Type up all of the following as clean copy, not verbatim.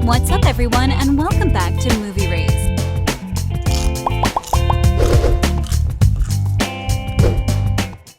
What's up, everyone, and welcome back to Movie Raised.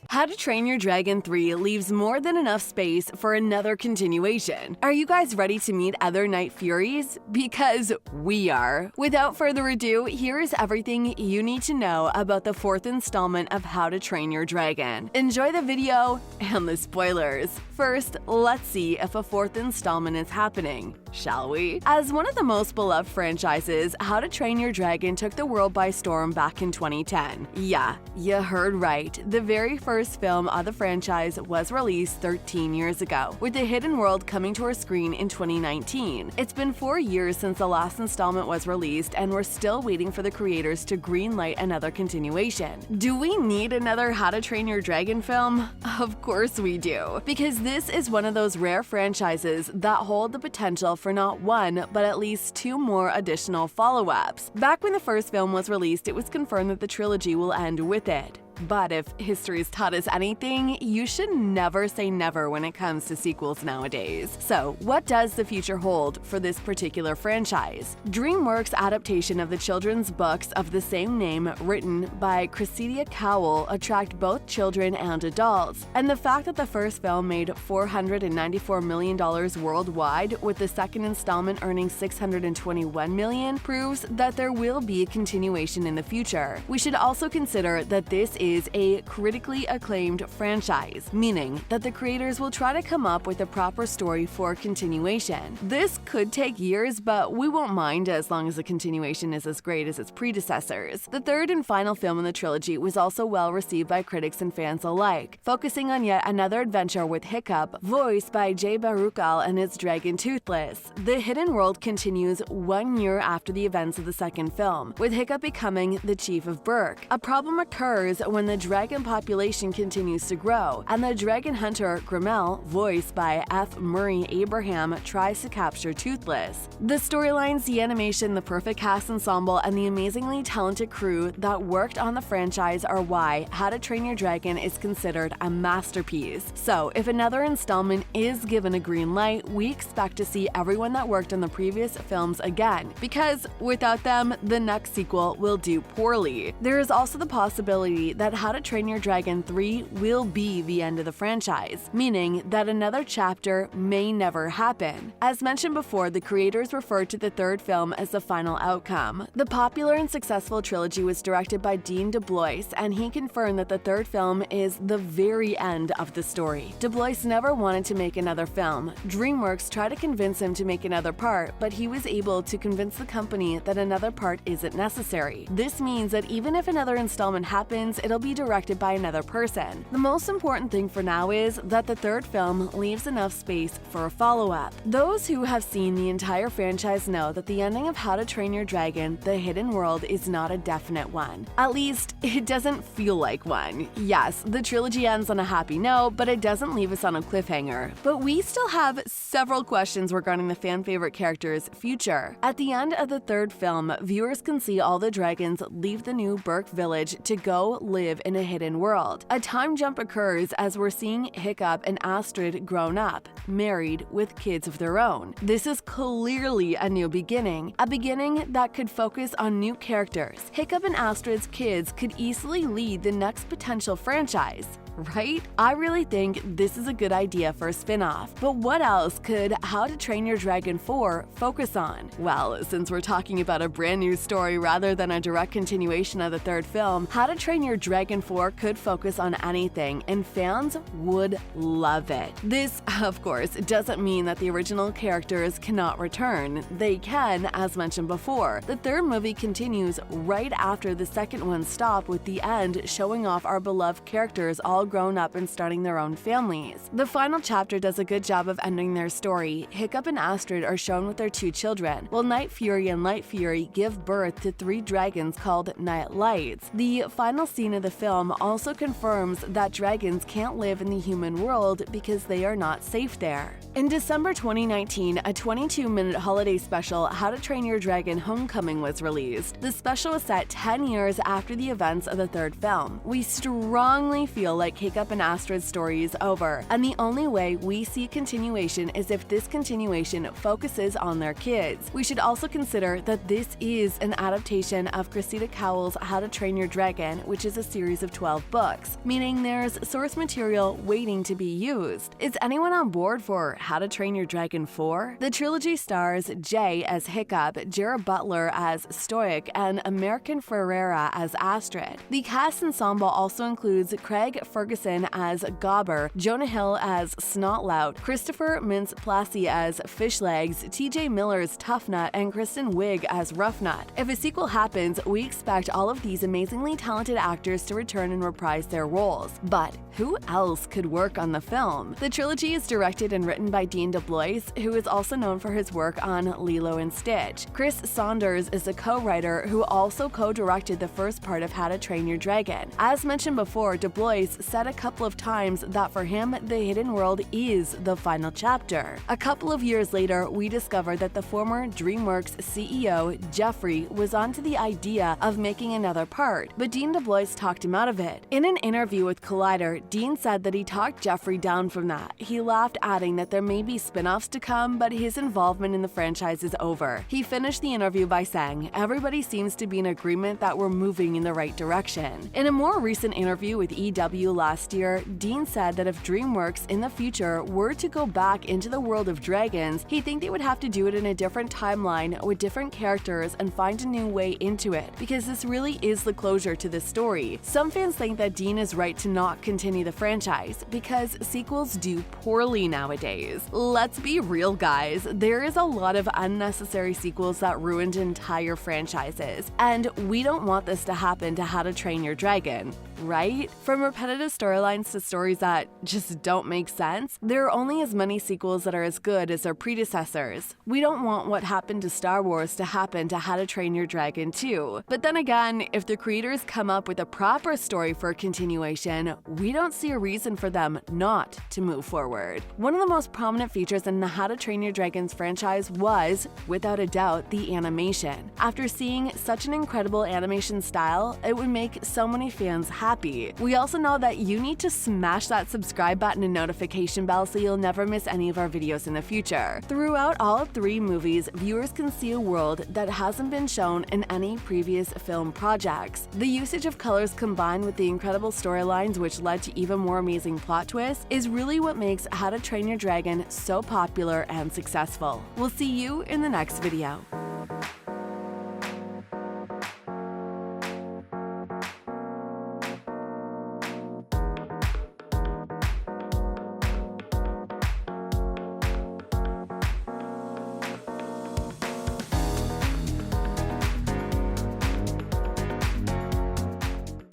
How to Train Your Dragon 3 leaves more than enough space for another continuation. Are you guys ready to meet other Night Furies? Because we are. Without further ado, here is everything you need to know about the fourth installment of How to Train Your Dragon. Enjoy the video and the spoilers. First, let's see if a fourth installment is happening, shall we? As one of the most beloved franchises, How to Train Your Dragon took the world by storm back in 2010. Yeah, you heard right. The very first film of the franchise was released 13 years ago, with The Hidden World coming to our screen in 2019. It's been 4 years since the last installment was released, and we're still waiting for the creators to greenlight another continuation. Do we need another How to Train Your Dragon film? Of course we do, because this is one of those rare franchises that hold the potential for not one, but at least 2 more additional follow-ups. Back when the first film was released, it was confirmed that the trilogy will end with it. But if history's taught us anything, you should never say never when it comes to sequels nowadays. So, what does the future hold for this particular franchise? DreamWorks' adaptation of the children's books of the same name, written by Cressida Cowell, attract both children and adults. And the fact that the first film made $494 million worldwide, with the second installment earning $621 million, proves that there will be a continuation in the future. We should also consider that this is a critically acclaimed franchise, meaning that the creators will try to come up with a proper story for continuation. This could take years, but we won't mind as long as the continuation is as great as its predecessors. The third and final film in the trilogy was also well received by critics and fans alike, focusing on yet another adventure with Hiccup, voiced by Jay Baruchel and his dragon Toothless. The Hidden World continues 1 year after the events of the second film, with Hiccup becoming the chief of Burke. A problem occurs when the dragon population continues to grow, and the dragon hunter Grimmel, voiced by F. Murray Abraham, tries to capture Toothless. The storylines, the animation, the perfect cast ensemble, and the amazingly talented crew that worked on the franchise are why How to Train Your Dragon is considered a masterpiece. So, if another installment is given a green light, we expect to see everyone that worked on the previous films again, because without them, the next sequel will do poorly. There is also the possibility that How to Train Your Dragon 3 will be the end of the franchise, meaning that another chapter may never happen. As mentioned before, the creators referred to the third film as the final outcome. The popular and successful trilogy was directed by DeBlois, and he confirmed that the third film is the very end of the story. DeBlois never wanted to make another film. DreamWorks tried to convince him to make another part, but he was able to convince the company that another part isn't necessary. This means that even if another installment happens, it'll be directed by another person. The most important thing for now is that the third film leaves enough space for a follow-up. Those who have seen the entire franchise know that the ending of How to Train Your Dragon: The Hidden World is not a definite one. At least, it doesn't feel like one. Yes, the trilogy ends on a happy note, but it doesn't leave us on a cliffhanger. But we still have several questions regarding the fan-favorite character's future. At the end of the third film, viewers can see all the dragons leave the new Burke village to go live in a hidden world. A time jump occurs as we're seeing Hiccup and Astrid grown up, married, with kids of their own. This is clearly a new beginning, a beginning that could focus on new characters. Hiccup and Astrid's kids could easily lead the next potential franchise. Right? I really think this is a good idea for a spin-off. But what else could How to Train Your Dragon 4 focus on? Well, since we're talking about a brand new story rather than a direct continuation of the third film, How to Train Your Dragon 4 could focus on anything, and fans would love it. This, of course, doesn't mean that the original characters cannot return. They can, as mentioned before. The third movie continues right after the second one stopped, with the end showing off our beloved characters all grown up and starting their own families. The final chapter does a good job of ending their story. Hiccup and Astrid are shown with their 2 children, while Night Fury and Light Fury give birth to 3 dragons called Night Lights. The final scene of the film also confirms that dragons can't live in the human world because they are not safe there. In December 2019, a 22-minute holiday special, How to Train Your Dragon Homecoming, was released. The special was set 10 years after the events of the third film. We strongly feel like like Hiccup and Astrid's story is over, and the only way we see continuation is if this continuation focuses on their kids. We should also consider that this is an adaptation of Cressida Cowell's How to Train Your Dragon, which is a series of 12 books, meaning there's source material waiting to be used. Is anyone on board for How to Train Your Dragon 4? The trilogy stars Jay as Hiccup, Gerard Butler as Stoic, and American Ferrera as Astrid. The cast ensemble also includes Craig Ferguson as Gobber, Jonah Hill as Snotlout, Christopher Mintz-Plasse as Fishlegs, TJ Miller as Toughnut, and Kristen Wiig as Roughnut. If a sequel happens, we expect all of these amazingly talented actors to return and reprise their roles. But who else could work on the film? The trilogy is directed and written by DeBlois, who is also known for his work on Lilo and Stitch. Chris Saunders is a co-writer who also co-directed the first part of How to Train Your Dragon. As mentioned before, DeBlois said a couple of times that for him, the hidden world is the final chapter. A couple of years later, we discovered that the former DreamWorks CEO, Jeffrey, was onto the idea of making another part, but Dean DeBlois talked him out of it. In an interview with Collider, Dean said that he talked Jeffrey down from that. He laughed, adding that there may be spin-offs to come, but his involvement in the franchise is over. He finished the interview by saying, "Everybody seems to be in agreement that we're moving in the right direction." In a more recent interview with EW last year, Dean said that if DreamWorks in the future were to go back into the world of dragons, he'd think they would have to do it in a different timeline with different characters and find a new way into it, because this really is the closure to this story. Some fans think that Dean is right to not continue the franchise because sequels do poorly nowadays. Let's be real, guys. There is a lot of unnecessary sequels that ruined entire franchises, and we don't want this to happen to How to Train Your Dragon, right? From repetitive storylines to stories that just don't make sense, there are only as many sequels that are as good as their predecessors. We don't want what happened to Star Wars to happen to How to Train Your Dragon 2. But then again, if the creators come up with a proper story for a continuation, we don't see a reason for them not to move forward. One of the most prominent features in the How to Train Your Dragons franchise was, without a doubt, the animation. After seeing such an incredible animation style, it would make so many fans happy. We also know that you need to smash that subscribe button and notification bell so you'll never miss any of our videos in the future. Throughout all 3 movies, viewers can see a world that hasn't been shown in any previous film projects. The usage of colors combined with the incredible storylines which led to even more amazing plot twists is really what makes How to Train Your Dragon so popular and successful. We'll see you in the next video.